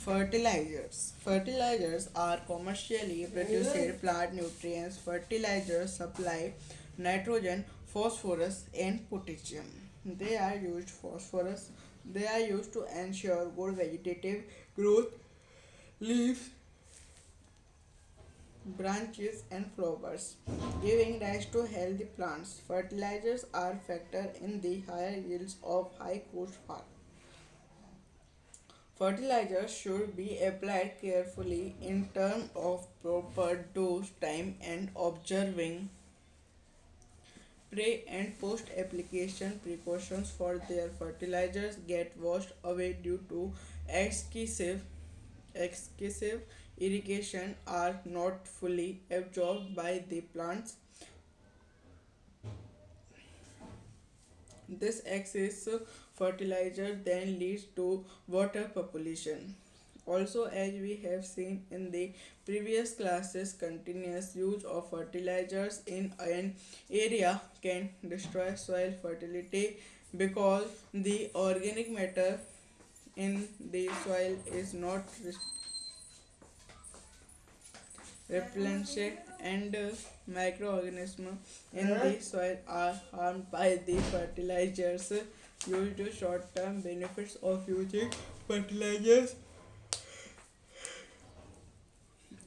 Fertilizers. Fertilizers are commercially produced plant nutrients. Fertilizers supply nitrogen, phosphorus, and potassium. They are used phosphorus. They are used to ensure good vegetative growth, leaves, branches, and flowers, giving rise to healthy plants. Fertilizers are factor in the higher yields of high cost farm. Fertilizers should be applied carefully in terms of proper dose, time, and observing pre and post application precautions for their fertilizers get washed away due to excessive excessive irrigation are not fully absorbed by the plants. This excess fertilizer then leads to water population. Also, as we have seen in the previous classes, continuous use of fertilizers in an area can destroy soil fertility because the organic matter in the soil is not replenished, and microorganisms in the soil are harmed by the fertilizers used. Short-term benefits of using fertilizers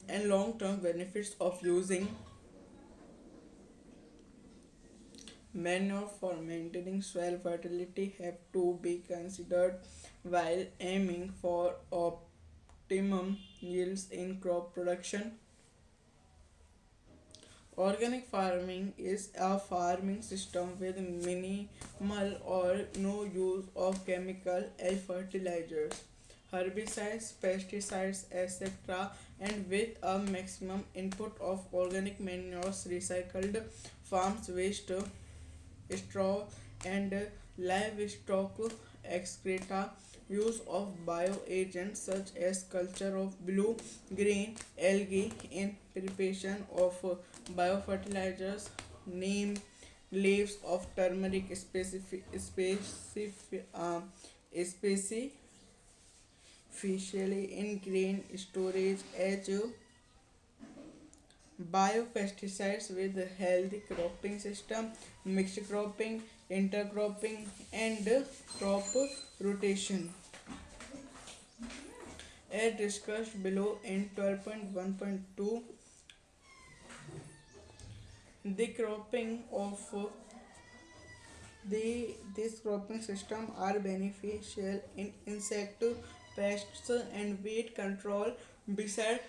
and long-term benefits of using manure for maintaining soil fertility have to be considered while aiming for optimum yields in crop production. Organic farming is a farming system with minimal or no use of chemical and fertilizers, herbicides, pesticides, etc., and with a maximum input of organic manures, recycled farms waste, straw, and livestock excreta, use of bioagents such as culture of blue green algae in preparation of biofertilizers, neem leaves of turmeric specifically in grain storage as biopesticides with healthy cropping system, mixed cropping, intercropping, and crop rotation. As discussed below in 12.1.2, the cropping of this cropping system are beneficial in insect pests and weed control besides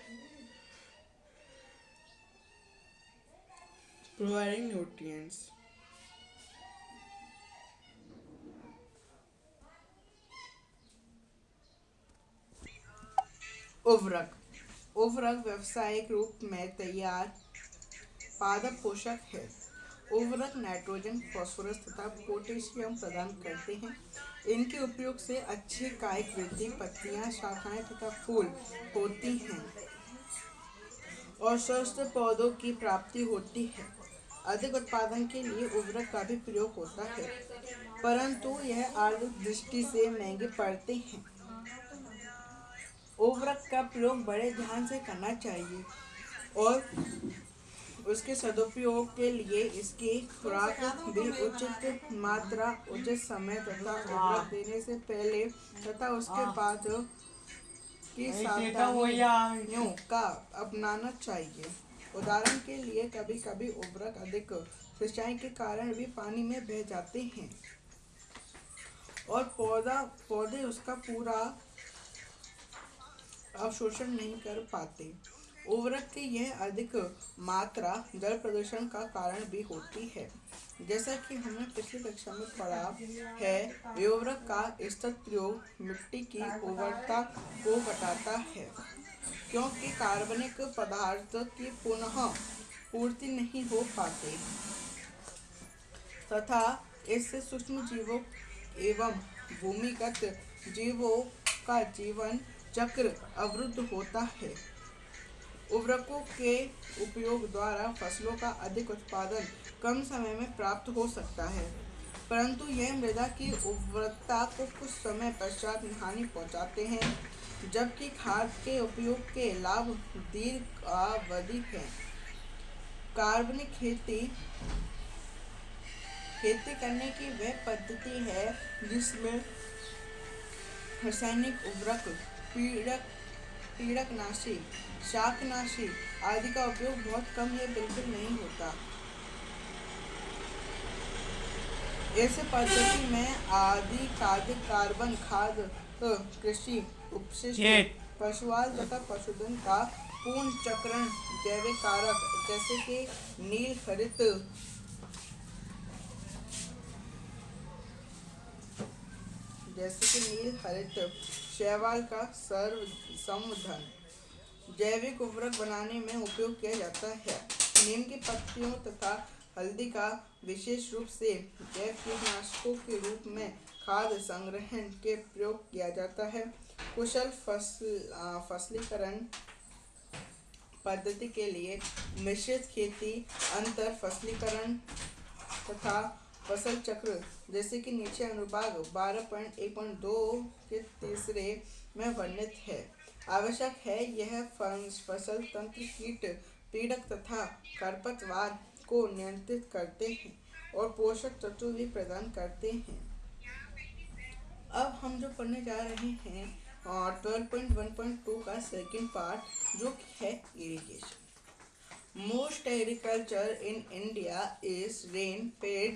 providing nutrients. उर्वरक उर्वरक व्यावसायिक रूप में तैयार पादप पोषक है। उर्वरक नाइट्रोजन, फास्फोरस तथा पोटेशियम प्रदान करते हैं। इनके उपयोग से अच्छी कायिक वृद्धि, पत्तियां, शाखाएं तथा फूल होती हैं और स्वस्थ पौधों की प्राप्ति होती है। अधिक उत्पादन के लिए उर्वरक का भी प्रयोग होता है, परंतु यह आर्थिक दृष्टि से महंगे पड़ते हैं। उर्वरक का प्रयोग बड़े ध्यान से करना चाहिए और उसके सदुपयोग के लिए इसकी खुराक भी उचित मात्रा, उचित समय तथा उर्वरक देने से पहले तथा उसके बाद की सावधानियों का अपनाना चाहिए। उदाहरण के लिए कभी कभी उर्वरक अधिक सिंचाई के कारण भी पानी में बह जाते हैं और पौधे उसका पूरा अवशोषण नहीं कर पाते। उर्वरक की यह अधिक मात्रा जल प्रदूषण का कारण भी होती है। जैसा कि हमने पिछली कक्षा में पढ़ा है, उर्वरक का सतत प्रयोग मिट्टी की उर्वरता को घटाता है क्योंकि कार्बनिक पदार्थ की पुनः पूर्ति नहीं हो पाते तथा इससे सूक्ष्म जीवों एवं भूमिगत जीवों का जीवन चक्र अवरुद्ध होता है। उर्वरकों के उपयोग द्वारा फसलों का अधिक उत्पादन कम समय में प्राप्त हो सकता है, परंतु यह मृदा की उर्वरता को कुछ समय पश्चात हानि पहुंचाते हैं। जबकि खाद के उपयोग के लाभ दीर्घावधि हैं। कार्बनिक खेती खेती करने की वह पद्धति है जिसमें रासायनिक उर्वरक, पीड़क पीड़कनाशी, शाकनाशी आदि का उपयोग बहुत कम या बिल्कुल नहीं होता। इस पद्धति में आदि खाद्य कार्बन खाद कृषि उपशिष्ट पशुआहार तथा पशुधन का पूर्ण चक्रण जैविक कारक जैसे कि नील हरित शैवाल का सर्व संवर्धन जैविक उर्वरक बनाने में उपयोग किया जाता है। नीम की पत्तियों तथा हल्दी का विशेष रूप से जैव कीटनाशकों के रूप में खाद्य संग्रहण के प्रयोग किया जाता है। कुशल फसलीकरण पद्धति के लिए मिश्रित खेती, अंतर फसलीकरण तथा फसल चक्र जैसे कि नीचे अनुभाग 12.1.2 के तीसरे में वर्णित है आवश्यक है। यह फसल तंत्र कीट पीड़क तथा खरपतवार को नियंत्रित करते हैं और पोषक तत्व भी प्रदान करते हैं। अब हम जो पढ़ने जा रहे हैं 12.1.2 का सेकंड पार्ट जो कि है irrigation. Most agriculture in India is rain fade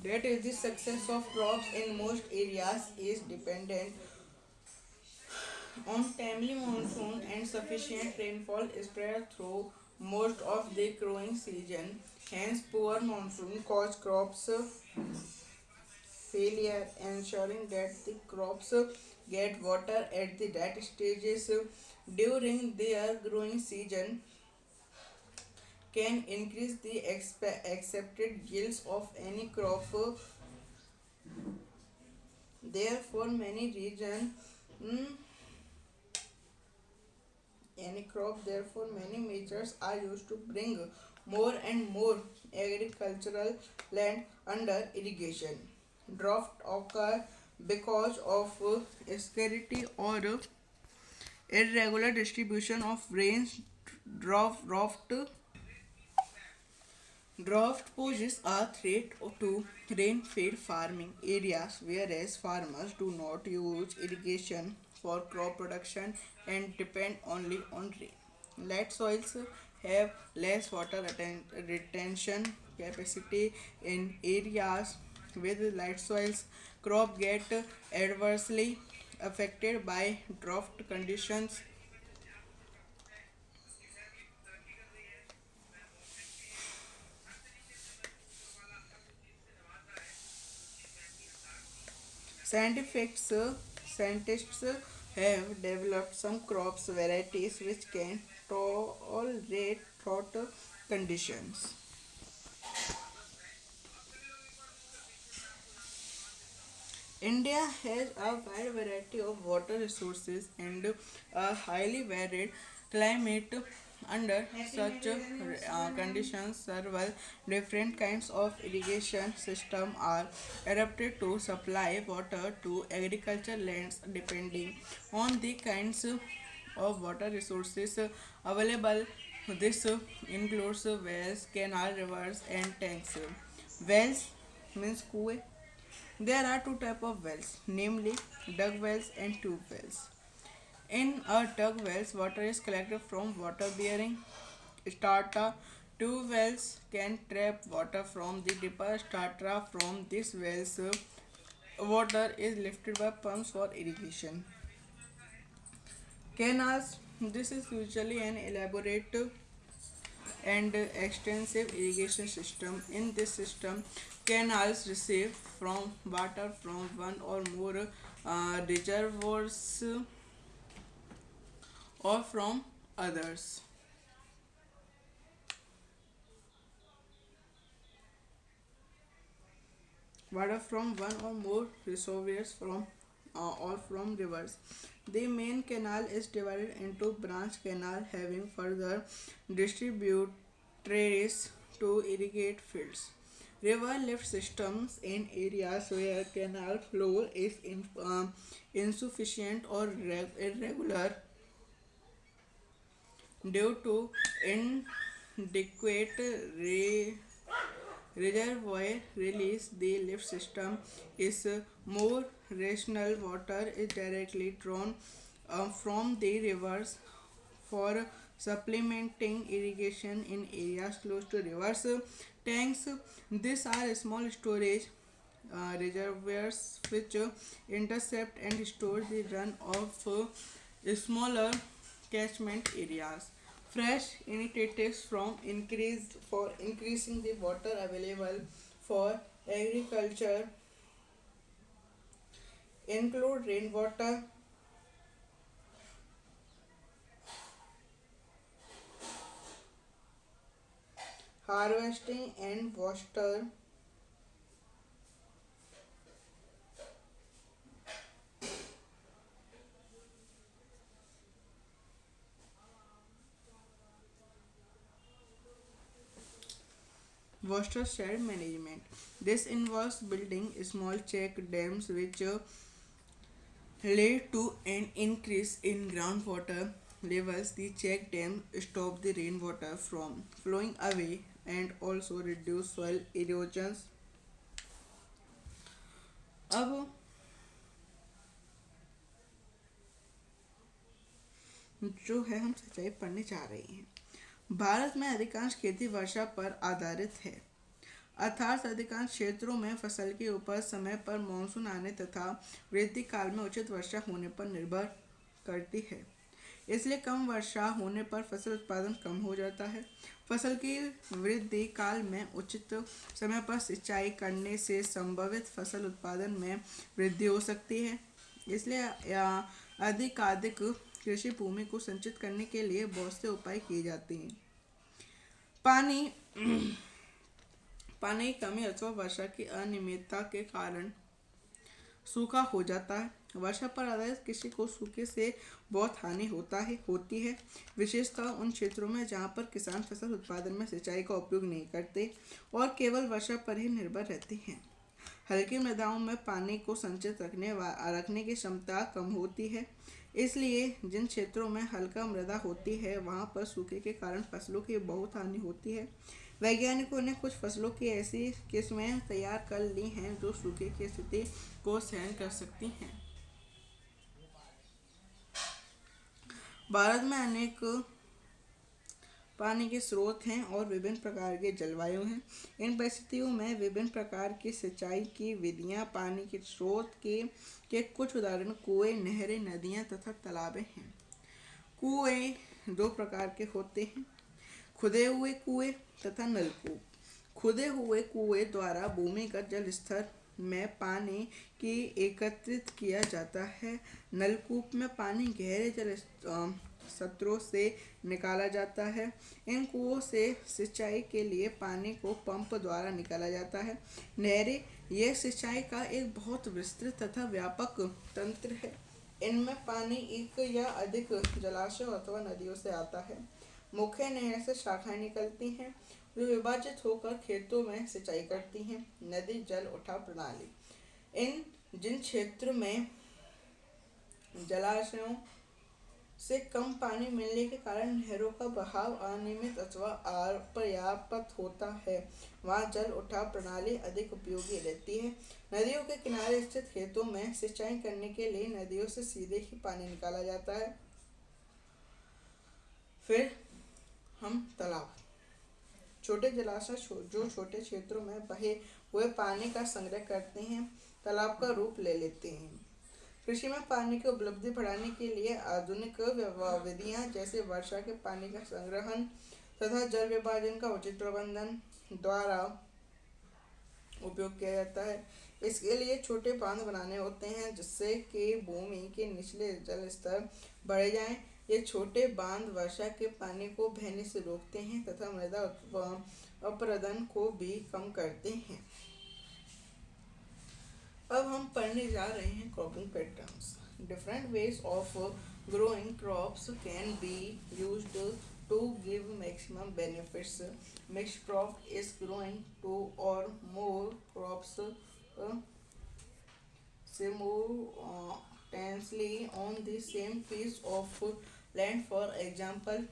that is the success of crops in most areas is dependent on timely monsoon and sufficient rainfall spread through most of the growing season. Hence, poor monsoon cause crops failure, ensuring that the crops get water at the right stages during their growing season can increase the accepted yields of any crop. Therefore, many regions mm, therefore many measures are used to bring more and more agricultural land under irrigation. Drought occur because of scarcity or irregular distribution of rains. Drought poses a threat to rain-fed farming areas, whereas farmers do not use irrigation for crop production and depend only on rain. Light soils have less water retention capacity. In areas with light soils, crop get adversely affected by drought conditions. Scientists scientists have developed some crops varieties which can tolerate drought conditions. India has a wide variety of water resources and a highly varied climate. Under such conditions, several different kinds of irrigation systems are adapted to supply water to agricultural lands depending on the kinds of water resources available. This includes wells, canal, rivers, and tanks. Wells means kuwe. There are two types of wells, namely dug wells and tube wells. In a dug wells, water is collected from water-bearing strata. Tube wells can trap water from the deeper strata. From these wells, water is lifted by pumps for irrigation. Canals. This is usually an elaborate and extensive irrigation system. In this system, canals receive from water from one or more reservoirs or from others. Water from one or more reservoirs from or from rivers. The main canal is divided into branch canal having further distributaries to irrigate fields. River lift systems in areas where canal flow is insufficient or irregular due to inadequate reservoir release. The lift system is more rational. Water is directly drawn from the rivers for supplementing irrigation in areas close to rivers. Tanks, these are small storage reservoirs which intercept and store the run of smaller catchment areas. Fresh initiatives from increased for increasing the water available for agriculture include rainwater harvesting and watershed management. This involves building small check dams which lead to an increase in groundwater levels. The check dams stop the rainwater from flowing away and also reduce soil erosions. अब जो है हम सिंचाई पढ़ने जा रहे हैं। भारत में अधिकांश खेती वर्षा पर आधारित है, अर्थात अधिकांश क्षेत्रों में फसल की उपज समय पर मानसून आने तथा वृद्धि काल में उचित वर्षा होने पर निर्भर करती है। इसलिए कम वर्षा होने पर फसल उत्पादन कम हो जाता है। फसल की वृद्धि काल में उचित समय पर सिंचाई करने से संभावित फसल उत्पादन में वृद्धि हो सकती है। इसलिए अधिकाधिक कृषि भूमि को संचित करने के लिए बहुत से उपाय किए जाते हैं। पानी पानी की कमी अथवा वर्षा की अनियमितता के कारण सूखा हो जाता है। वर्षा पर आधारित कृषि को सूखे से बहुत हानि होती है, विशेषतः उन क्षेत्रों में जहाँ पर किसान फसल उत्पादन में सिंचाई का उपयोग नहीं करते और केवल वर्षा पर ही निर्भर रहते हैं। हल्की मृदाओं में पानी को संचित रखने की क्षमता कम होती है, इसलिए जिन क्षेत्रों में हल्का मृदा होती है वहाँ पर सूखे के कारण फसलों की बहुत हानि होती है। वैज्ञानिकों ने कुछ फसलों की ऐसी किस्में तैयार कर ली हैं जो सूखे की स्थिति को सहन कर सकती हैं। भारत में अनेक पानी के स्रोत हैं और विभिन्न प्रकार के जलवायु हैं। इन परिस्थितियों में विभिन्न प्रकार की सिंचाई की विधियां पानी के स्रोत के कुछ उदाहरण कुएं, नहरें, नदियां तथा तालाबें हैं। कुएं दो प्रकार के होते हैं, खुदे हुए कुएं तथा नलकूप। खुदे हुए कुएं द्वारा भूमिगत जल स्तर में पानी की एकत्रित किया जाता है। नलकूप में पानी गहरे जल स्रोतों से निकाला जाता है। इन कुओं से सिंचाई के लिए पानी को पंप द्वारा निकाला जाता है। नहरें यह सिंचाई का एक बहुत विस्तृत तथा व्यापक तंत्र है। इनमें पानी एक या अधिक जलाशयों अथवा नदियों से आता है। मुख्य नहर से शाखाएं निकलती हैं जो विभाजित होकर खेतों में सिंचाई करती हैं। नदी जल उठाव प्रणाली, जिन क्षेत्र में जलाशयों से कम पानी मिलने के कारण नहरों का बहाव अनियमित अथवा अपर्याप्त होता है, वहाँ जल उठाव प्रणाली अधिक उपयोगी रहती है। नदियों के किनारे स्थित खेतों में सिंचाई करने के लिए नदियों से सीधे ही पानी निकाला जाता है। फिर हम तालाब, छोटे जलाशय जो छोटे क्षेत्रों में बहे हुए पानी का संग्रह करते हैं, तालाब का रूप ले लेते हैं। कृषि में पानी की उपलब्धि बढ़ाने के लिए आधुनिक विधियां जैसे वर्षा के पानी का संग्रहण तथा जल विभाजन का उचित प्रबंधन द्वारा उपयोग किया जाता है। इसके लिए छोटे बांध बनाने होते हैं जिससे कि भूमि के निचले जल स्तर बढ़ जाएं। ये छोटे बांध वर्षा के पानी को बहने से रोकते हैं तथा मृदा अपरदन को भी कम करते हैं। अब हम पढ़ने जा रहे हैं cropping patterns. Different ways of growing crops can be used To give maximum benefits, mixed crop is growing two or more crops simultaneously on the same piece of land. For example,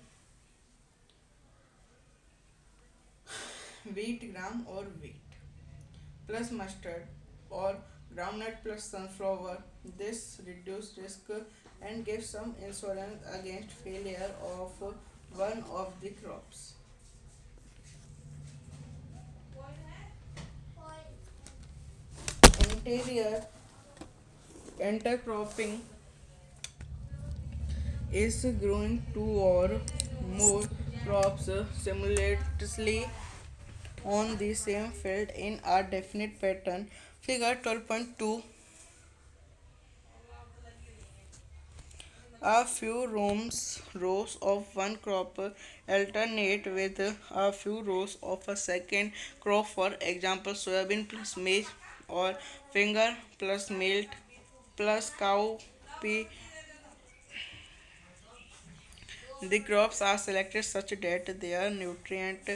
wheat gram or wheat plus mustard or groundnut plus sunflower. This reduces risk and gives some insurance against failure of one of the crops. Interior intercropping is growing two or more crops simultaneously on the same field in a definite pattern. Figure 12.2. A few rows of one crop alternate with a few rows of a second crop. For example, soybean plus maize or finger plus millet plus cowpea. The crops are selected such that their nutrient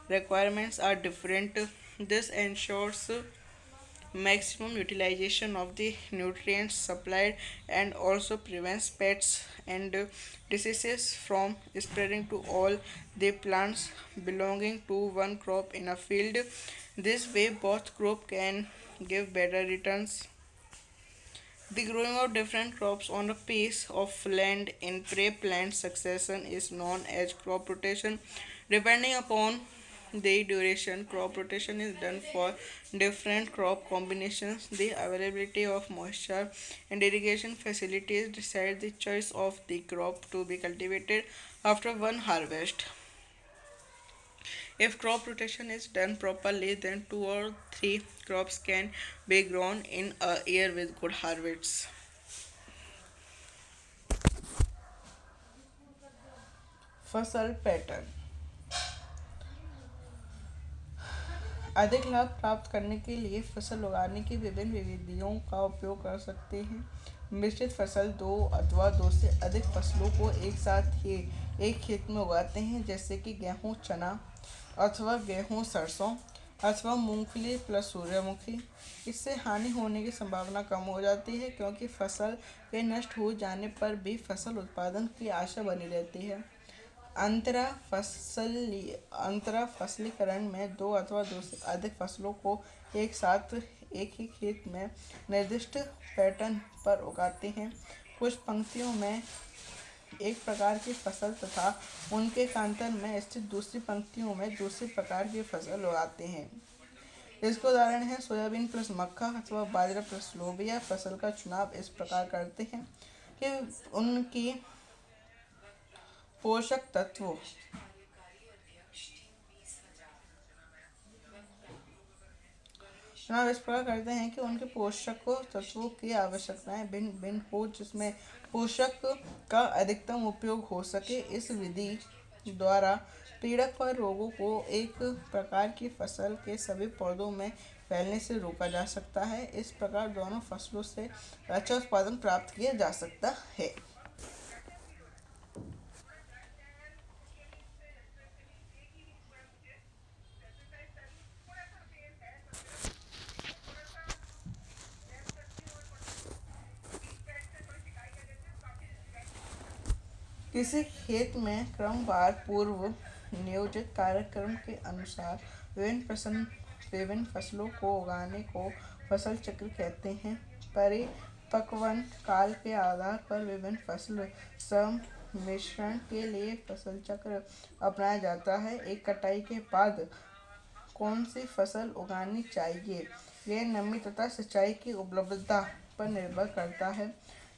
requirements are different. This ensures maximum utilization of the nutrients supplied and also prevents pests and diseases from spreading to all the plants belonging to one crop in a field. This way, both crops can give better returns. The growing of different crops on a piece of land in pre-plant succession is known as crop rotation. Depending upon the duration, crop rotation is done for different crop combinations. The availability of moisture and irrigation facilities decide the choice of the crop to be cultivated after one harvest. If crop rotation is done properly, then two or three crops can be grown in a year with good harvests. फसल pattern अधिक लाभ प्राप्त करने के लिए फसल उगाने की विभिन्न विधियों का उपयोग कर सकते हैं। मिश्रित फसल दो अथवा दो से अधिक फसलों को एक साथ ही एक खेत में उगाते हैं, जैसे कि गेहूं चना अथवा गेहूं सरसों अथवा मूंगफली प्लस सूर्यमुखी। इससे हानि होने की संभावना कम हो जाती है, क्योंकि फसल के नष्ट हो जाने पर भी फसल उत्पादन की आशा बनी रहती है। अंतरा फसलीकरण में दो अथवा दो से अधिक फसलों को एक साथ एक ही खेत में निर्दिष्ट पैटर्न पर उगाते हैं। कुछ पंक्तियों में एक प्रकार की फसल तथा उनके कांतर में स्थित दूसरी पंक्तियों में दूसरे प्रकार की फसल उगाते हैं। इसके उदाहरण है सोयाबीन प्लस मक्का अथवा बाजरा प्लस लोबिया। फसल का चुनाव इस प्रकार करते हैं कि उनकी पोषक तत्वों चुनाव इस प्रकार करते हैं कि उनके पोषक तत्वों की आवश्यकताएं भिन्न भिन्न हो, जिसमें पोषक का अधिकतम उपयोग हो सके। इस विधि द्वारा पीड़क व रोगों को एक प्रकार की फसल के सभी पौधों में फैलने से रोका जा सकता है। इस प्रकार दोनों फसलों से अच्छा उत्पादन प्राप्त किया जा सकता है। किसी खेत में क्रमवार पूर्व नियोजित कार्यक्रम के अनुसार विभिन्न फसलों को उगाने को फसल चक्र कहते हैं। परिपक्वन काल के आधार पर विभिन्न फसल सम्मिश्रण के लिए फसल चक्र अपनाया जाता है। एक कटाई के बाद कौन सी फसल उगानी चाहिए, यह नमी तथा सिंचाई की उपलब्धता पर निर्भर करता है।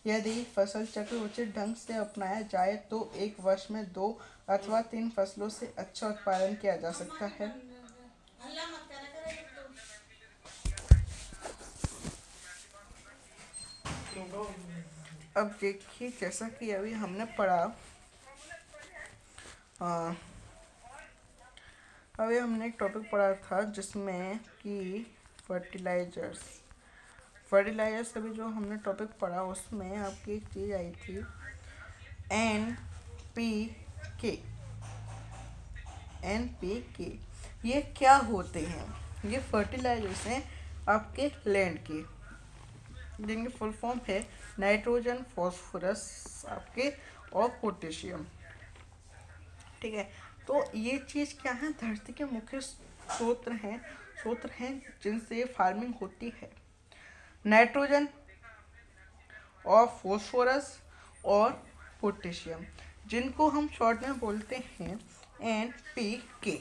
यदि फसल चक्र उचित ढंग से अपनाया जाए तो एक वर्ष में दो अथवा तीन फसलों से अच्छा उत्पादन किया जा सकता है। अब देखिए, जैसा कि अभी हमने पढ़ा, अभी हमने एक टॉपिक पढ़ा था जिसमें कि फर्टिलाइजर्स अभी जो हमने टॉपिक पढ़ा उसमें आपकी एक चीज़ आई थी NPK। NPK। ये क्या होते हैं? ये फर्टिलाइजर्स हैं आपके लैंड के, जिनकी फुल फॉर्म है नाइट्रोजन, फॉस्फोरस आपके और पोटेशियम। ठीक है, तो ये चीज़ क्या है? धरती के मुख्य स्रोत हैं जिनसे फार्मिंग होती है। नाइट्रोजन और फॉस्फोरस और पोटेशियम, जिनको हम शॉर्ट में बोलते हैं NPK।